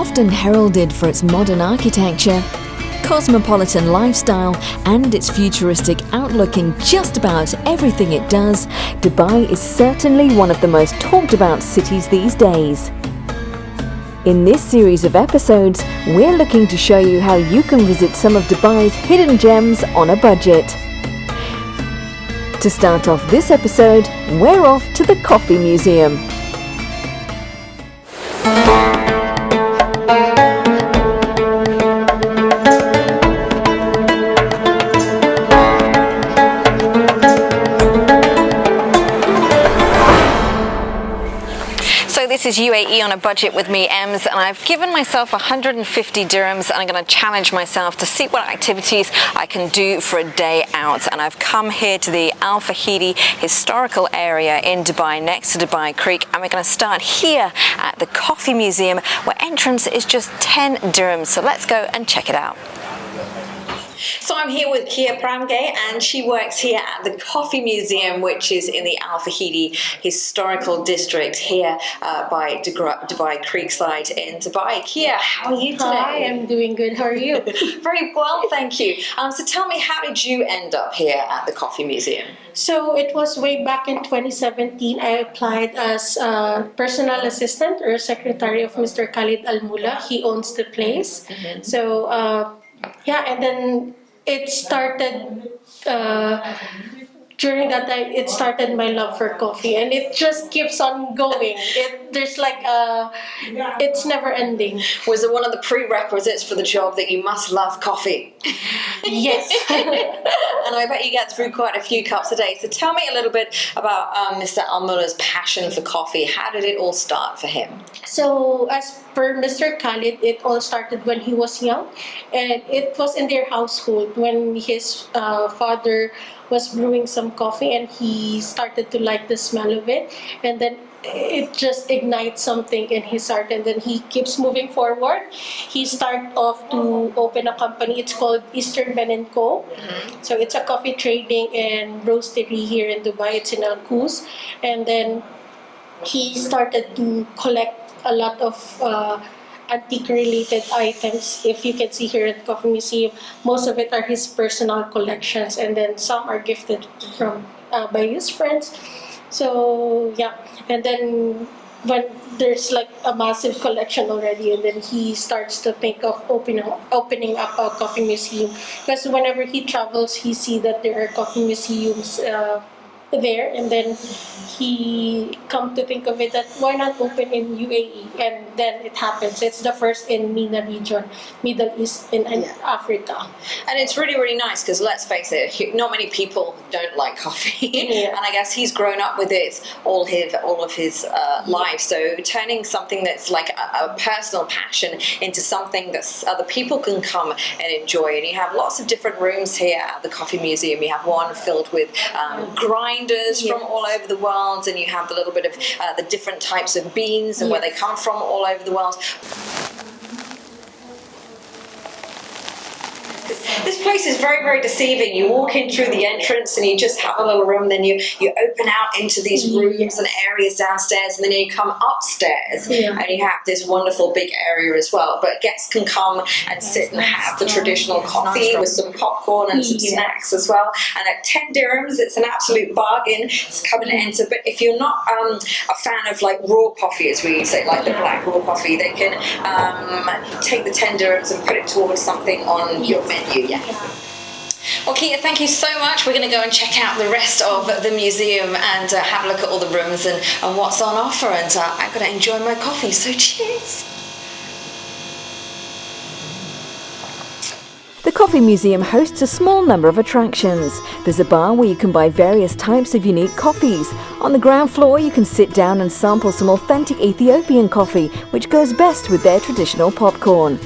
often heralded for its modern architecture, cosmopolitan lifestyle, and its futuristic outlook in just about everything it does, Dubai is certainly one of the most talked about cities these days. In this series of episodes, we're looking to show you how you can visit some of Dubai's hidden gems on a budget. To start off this episode, we're off to the Coffee Museum. This is UAE on a budget with me, Ems, and I've given myself 150 dirhams, and I'm going to challenge myself to see what activities I can do for a day out. And I've come here to the Al Fahidi historical area in Dubai, next to Dubai Creek, and we're going to start here at the Coffee Museum, where entrance is just 10 dirhams. So let's go and check it out. So I'm here with Kia Pramge, and she works here at the Coffee Museum, which is in the Al Fahidi historical district here by Dubai Creekside in Dubai. Kia, how are you today? Hi, I'm doing good. How are you? Very well, thank you. So tell me, how did you end up here at the Coffee Museum? So it was way back in 2017. I applied as a personal assistant or secretary of Mr. Khalid Al Mula. He owns the place. Mm-hmm. So and then it started, during that time, it started my love for coffee, and it just keeps on going. It's never ending. Was it one of the prerequisites for the job that you must love coffee? Yes. And I bet you get through quite a few cups a day. So tell me a little bit about Mr. Al Mula's passion for coffee. How did it all start for him? So as per Mr. Khalid, it all started when he was young, and it was in their household when his father was brewing some coffee, and he started to like the smell of it, and then it just ignites something in his heart, and then he keeps moving forward. He started off to open a company. It's called Eastern Ben & Co. Mm-hmm. So it's a coffee trading and roastery here in Dubai. It's in Al Quoz. And then he started to collect a lot of antique-related items. If you can see here at the Coffee Museum, most of it are his personal collections, and then some are gifted from by his friends. So and then when there's like a massive collection already, and then he starts to think of opening up a coffee museum, because whenever he travels, he see that there are coffee museums there, and then he come to think of it that why not open in UAE, and then it happens. It's the first in MENA region, Middle East and Africa. And it's really, really nice, because let's face it, not many people don't like coffee. And I guess he's grown up with it all of his life. So turning something that's like a personal passion into something that other people can come and enjoy. And you have lots of different rooms here at the Coffee Museum. You have one filled with grinders from all over the world, and you have the little bit of the different types of beans and where they come from all over the world. This place is very, very deceiving. You walk in through the entrance and you just have a little room, then you open out into these rooms and areas downstairs, and then you come upstairs and you have this wonderful big area as well. But guests can come and sit and have the traditional coffee with some popcorn and some snacks as well. And at 10 dirhams, it's an absolute bargain. It's coming to enter. But if you're not a fan of like raw coffee, as we say, like the black raw coffee, they can take the 10 dirhams and put it towards something on your menu. Well, Kia, thank you so much. We're going to go and check out the rest of the museum and have a look at all the rooms and what's on offer. And I'm going to enjoy my coffee. So cheers. The Coffee Museum hosts a small number of attractions. There's a bar where you can buy various types of unique coffees. On the ground floor, you can sit down and sample some authentic Ethiopian coffee, which goes best with their traditional popcorn.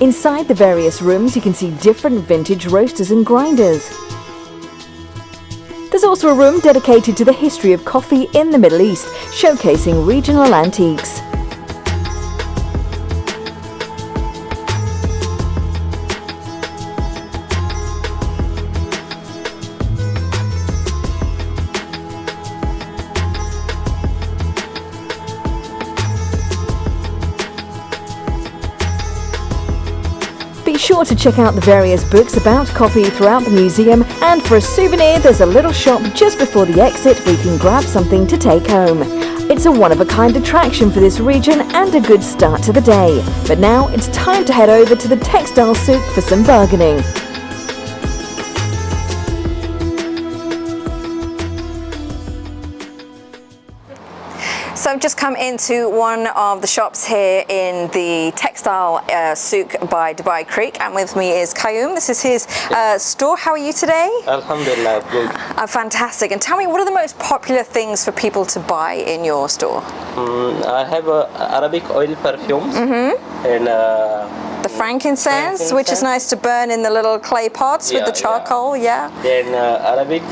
Inside the various rooms, you can see different vintage roasters and grinders. There's also a room dedicated to the history of coffee in the Middle East, showcasing regional antiques. Be sure to check out the various books about coffee throughout the museum, and for a souvenir there's a little shop just before the exit where you can grab something to take home. It's a one-of-a-kind attraction for this region and a good start to the day. But now it's time to head over to the Textile Souk for some bargaining. So I've just come into one of the shops here in the Textile Souk by Dubai Creek, and with me is Qayyum. This is his store. How are you today? Alhamdulillah, good. Fantastic. And tell me, what are the most popular things for people to buy in your store? I have Arabic oil perfumes and The frankincense, which is nice to burn in the little clay pots with the charcoal, then Arabic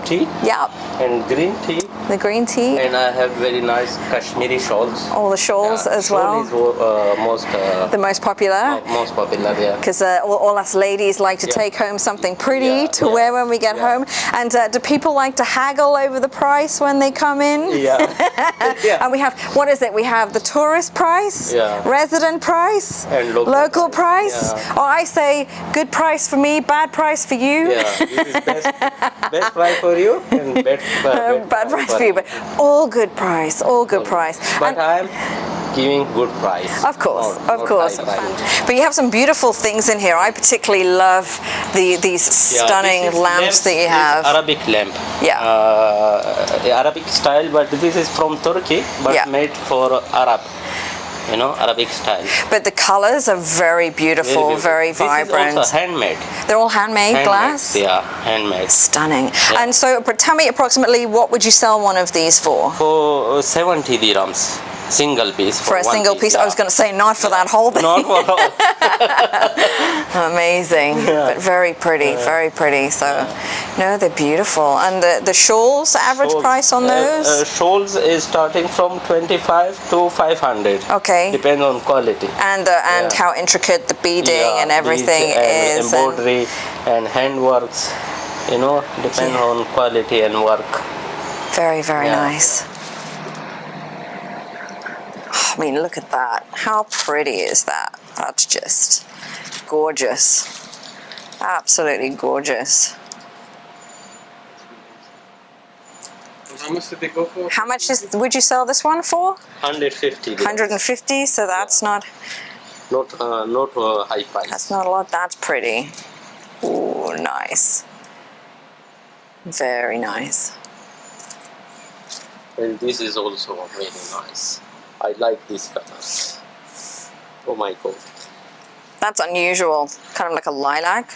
tea Yeah, and green tea, the green tea. and I have very nice Kashmiri shawls. All the shawls as well. Shawl is The most popular. most popular, yeah. Because all us ladies like to take home something pretty to wear when we get home. And do people like to haggle over the price when they come in? Yeah. And we have, what is it? We have the tourist price, resident price, And local price. Yeah. Or I say, good price for me, bad price for you. Yeah, this is best price for you and Bad price for you, but all good price, all good price. But I'm giving good price. Of course, Not of course. high price. But you have some beautiful things in here. I particularly love these stunning this is lamps that you have. Arabic lamp. Yeah. Arabic style, but this is from Turkey, but made for Arab. You know, Arabic style. But the colors are very beautiful, very vibrant. This is also handmade. They're all handmade glass? Yeah, handmade. Stunning. Yeah. And so tell me approximately, what would you sell one of these for? For 70 dirhams. Single piece. For a single piece? I was going to say not for that whole thing. Not for all. Amazing, but very pretty, very pretty. So, no, they're beautiful. And the shawls, average price on those? Shawls is starting from 25 to 500. Okay. Depends on quality. And how intricate the beading and everything and is. embroidery and handworks, you know, depend on quality and work. Very, very nice. I mean, look at that. How pretty is that? That's just gorgeous. Absolutely gorgeous. How much did they go for? How much would you sell this one for? 150. 150, so that's not Not high price. That's not a lot. That's pretty. Ooh, nice. Very nice. And this is also very nice. I like this color. Oh my god. That's unusual. Kind of like a lilac.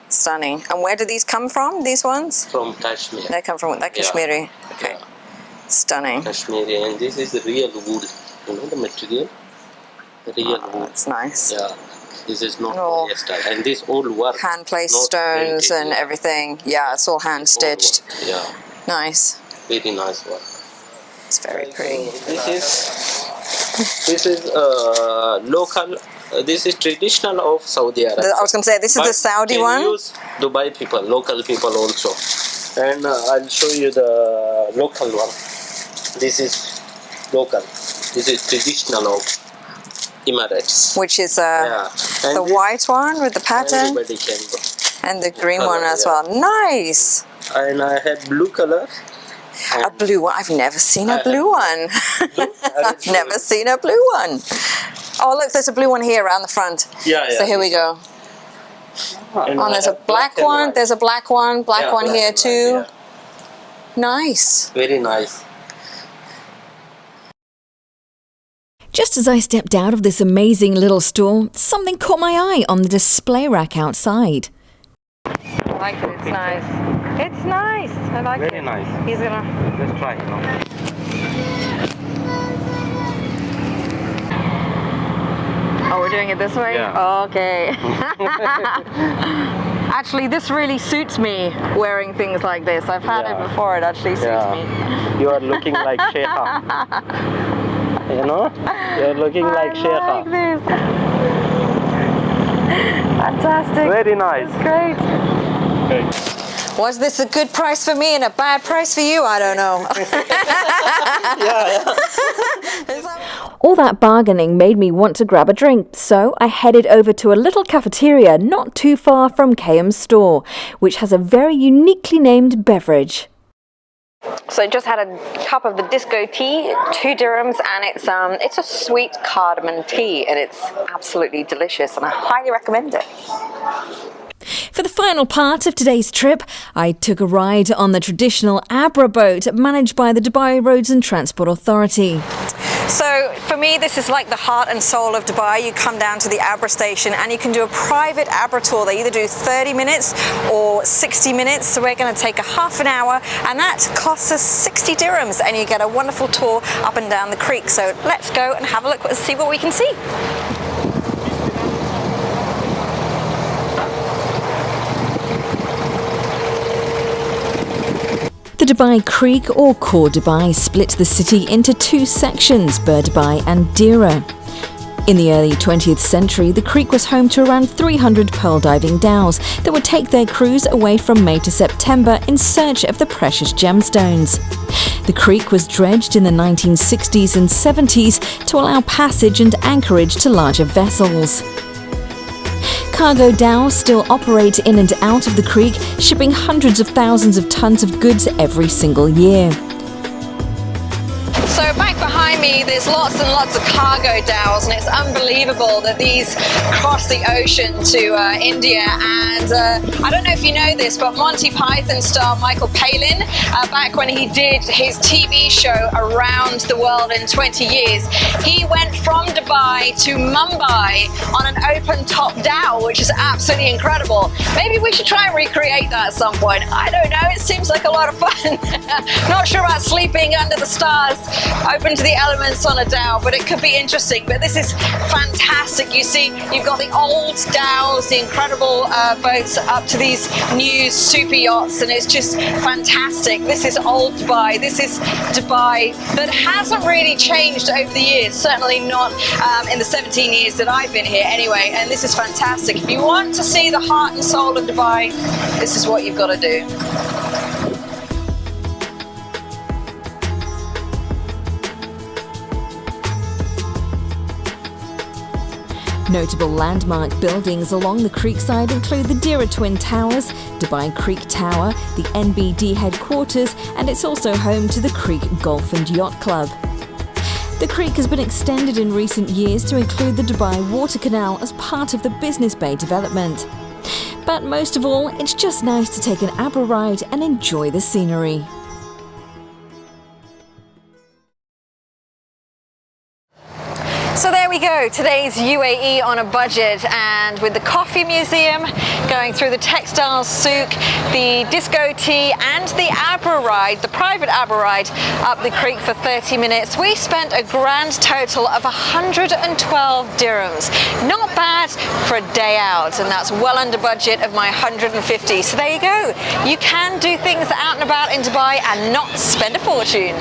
Stunning. And where do these come from, these ones? From Kashmir. They come from that Kashmiri. Okay. Yeah. Stunning. Kashmiri, and this is the real wool. You know the material? The real wool. That's nice. Yeah. This is not all polyester. And this all work. Hand placed not stones printed, and everything. Yeah, it's all hand stitched. All work. Yeah. Nice. Very nice work. It's very pretty. This is local. This is traditional of Saudi Arabia. I was going to say, this is the Saudi one? Use Dubai people, local people also. And I'll show you the local one. This is local. This is traditional of Emirates. Which is Yeah. And the this, white one with the pattern? everybody can go. And the green Color, one as yeah. well. Nice. And I have blue color. A blue one. I've never seen a blue one. I've never seen a blue one. Oh, look, there's a blue one here around the front. Yeah, So here we go. And Oh, there's a black and one. white. There's a black one. Black Yeah, one black here and white, too. yeah. Nice. Very nice. Just as I stepped out of this amazing little store, something caught my eye on the display rack outside. I like it. It's nice. It's nice. I like Very nice. He's gonna. Let's try it now. Oh, we're doing it this way? Yeah. Okay. Actually, this really suits me, wearing things like this. I've had it before. It actually suits me. You are looking like Sheikha. You know? You're looking like I Sheikha. like this. Fantastic. Very nice. Great. Was this a good price for me and a bad price for you? I don't know. All that bargaining made me want to grab a drink, so I headed over to a little cafeteria not too far from KM's store, which has a very uniquely named beverage. So I just had a cup of the disco tea, 2 dirhams, and it's a sweet cardamom tea, and it's absolutely delicious, and I highly recommend it. For the final part of today's trip, I took a ride on the traditional Abra boat managed by the Dubai Roads and Transport Authority. So for me, this is like the heart and soul of Dubai. You come down to the Abra station and you can do a private Abra tour. They either do 30 minutes or 60 minutes. So we're going to take a half an hour, and that costs us 60 dirhams, and you get a wonderful tour up and down the creek. So let's go and have a look and see what we can see. The Dubai Creek, or Core Dubai, split the city into 2 sections, Bur Dubai and Dira. In the early 20th century, the creek was home to around 300 pearl diving dhows that would take their crews away from May to September in search of the precious gemstones. The creek was dredged in the 1960s and 70s to allow passage and anchorage to larger vessels. Cargo dhows still operate in and out of the creek, shipping hundreds of thousands of tons of goods every single year. So back behind me, there's lots and lots of cargo dhows, and it's unbelievable that these cross the ocean to India. And I don't know if you know this, but Monty Python star Michael Palin, back when he did his TV show Around the World in 20 Years, he went from Dubai to Mumbai on an open-top dhow, which is absolutely incredible. Maybe we should try and recreate that at some point. I don't know, it seems like a lot of fun. Not sure about sleeping under the stars, open to the elements on a dhow, but it could be interesting. But this is fantastic. You see, you've got the old dhows, the incredible boats, up to these new super yachts, and it's just fantastic. This is old Dubai. This is Dubai that hasn't really changed over the years, certainly not in the 17 years that I've been here anyway, and this is fantastic. If you want to see the heart and soul of Dubai, this is what you've got to do. Notable landmark buildings along the creekside include the Dira Twin Towers, Dubai Creek Tower, the NBD headquarters, and it's also home to the Creek Golf and Yacht Club. The creek has been extended in recent years to include the Dubai Water Canal as part of the Business Bay development. But most of all, it's just nice to take an Abra ride and enjoy the scenery. So there we go, today's UAE on a budget, and with the coffee museum, going through the Textile Souk, the disco tea and the Abra ride, the private Abra ride up the creek for 30 minutes, we spent a grand total of 112 dirhams. Not bad for a day out, and that's well under budget of my 150. So there you go, you can do things out and about in Dubai and not spend a fortune.